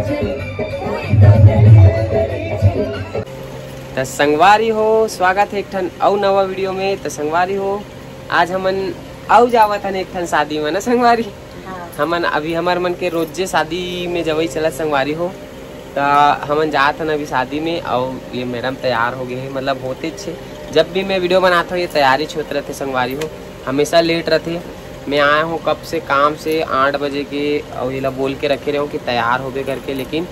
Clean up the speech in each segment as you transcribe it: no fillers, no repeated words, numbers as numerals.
तो संगवारी हो, स्वागत है एक ठन और नवा वीडियो में। तो संगवारी हो, आज हमन आउ जावत हन एक ठन शादी में ना संगवारी। हमन अभी हमार मन के रोजे शादी में जवई चला संगवारी हो। तो हमन जात हन अभी शादी में और ये मैडम तैयार हो गए हैं, मतलब होते छे। जब भी मैं वीडियो बनाता हूँ ये तैयारी होते रहते संगवारी हो, हमेशा लेट रहते। मैं आया हूँ कब से काम से 8 बजे के और ये बोल के रखे रहे हूँ कि तैयार हो गए करके, लेकिन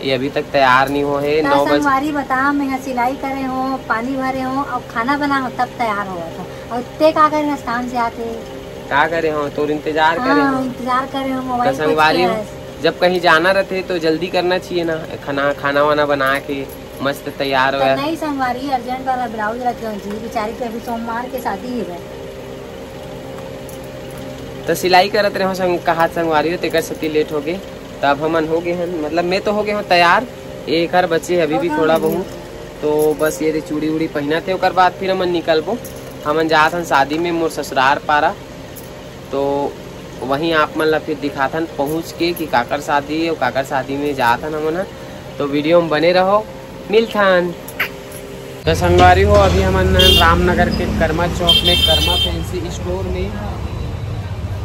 ये अभी तक तैयार नहीं हो है। 9 बजे संगवारी बता, मैं सिलाई करे हूँ, पानी भरे हूँ और खाना बना हो तब तैयार हो था। और ते का करे काम से आते क्या करे हो तो इंतजार करे हो, इंतजार करे हो मोबाइल। संगवारी हो जब कहीं जाना रहते तो जल्दी करना चाहिए ना, खाना वाना बना के मस्त तैयार हो। नहीं संगवारी अर्जेंट वाला ब्लाउज रखे जी बेचारी के, अभी सोमवार के शादी है तो सिलाई करत रहे हो संग कहा संगवारी हो तेकर सती लेट हो गए। तब हमन हो गए हैं, मतलब मैं तो हो गए हूँ तैयार, एक हर बच्चे अभी भी थोड़ा बहुत। तो बस ये चूड़ी उड़ी पहना थे, उसके बाद फिर हमन निकलबो। हमन जात हन शादी में मोर ससुरार पारा, तो वहीं आप मन ला फिर दिखाथन पहुँच के कि काकर शादी है और काकर शादी में जात हन हमन। तो वीडियो में बने रहो, मिलथन। तो संगवारी हो अभी हमन रामनगर के कर्मा चौक में कर्मा फैंसी स्टोर में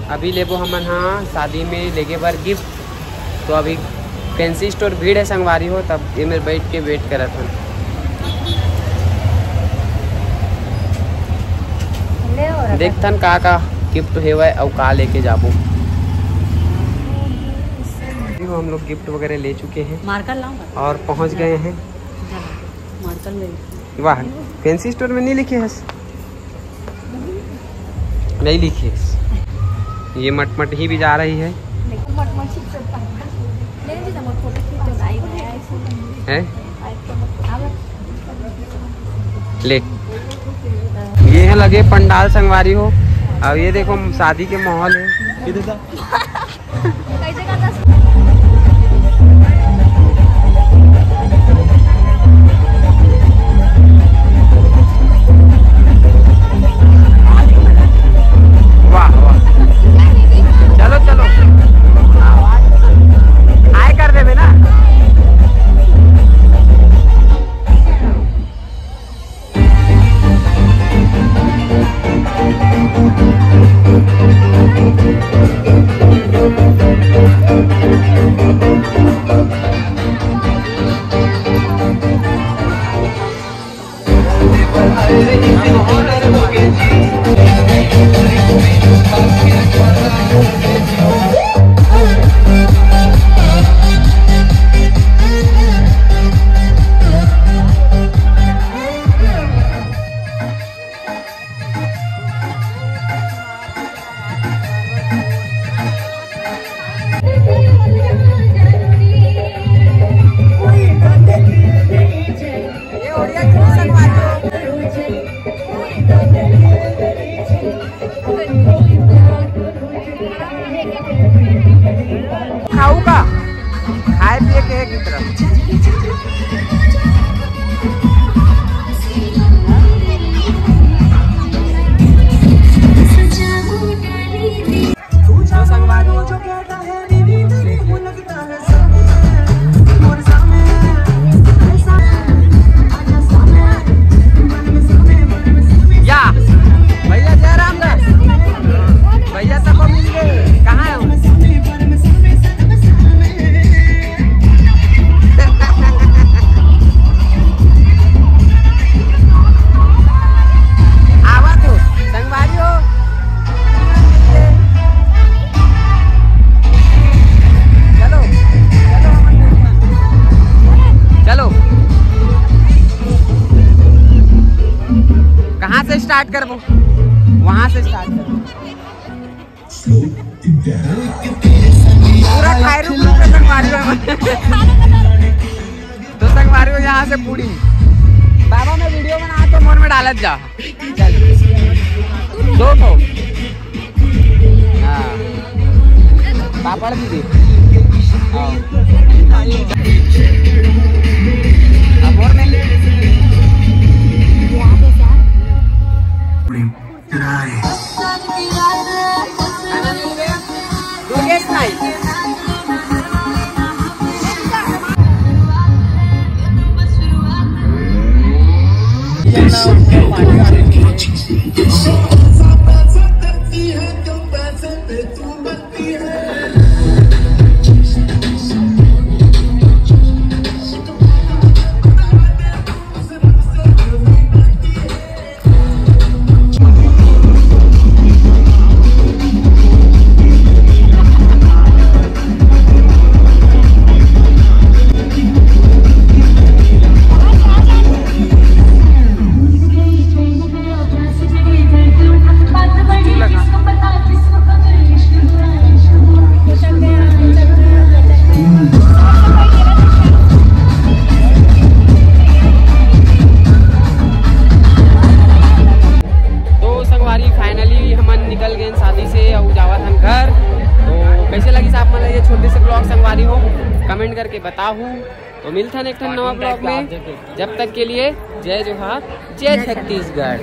अभी लेबो हमन। हाँ शादी में लेगे बार गिफ्ट, तो अभी फैंसी स्टोर भीड़ है संगवारी हो, तब ये मेरे बैठ के वेट करत हूँ। देखथन का गिफ्ट है और का लेके जाबो। हम लोग गिफ्ट वगैरह ले चुके हैं और पहुंच गए हैं। वाह, फैंसी स्टोर में नहीं लिखे है, नहीं लिखे ये मटमट ही भी जा रही है। ले ये है लगे पंडाल संगवारी हो। अब ये देखो शादी के माहौल है। वाह वाह, चलो चलो हाय कर देवे ना। खाऊगा खाए पिए के एक तरफ। स्टार्ट कर, वो वहां से स्टार्ट कर। पूरा खाए संगवारी तो संगवारी हो यहाँ से पूरी बाबा मैं वीडियो बना तो मोर में डालत जा। चल 2 पापड़ भी दे। अब और नहीं कमेंट करके बताहू। तो मिलता है एक नवा ब्लॉग में, जब तक के लिए जय जोहार, जय छत्तीसगढ़।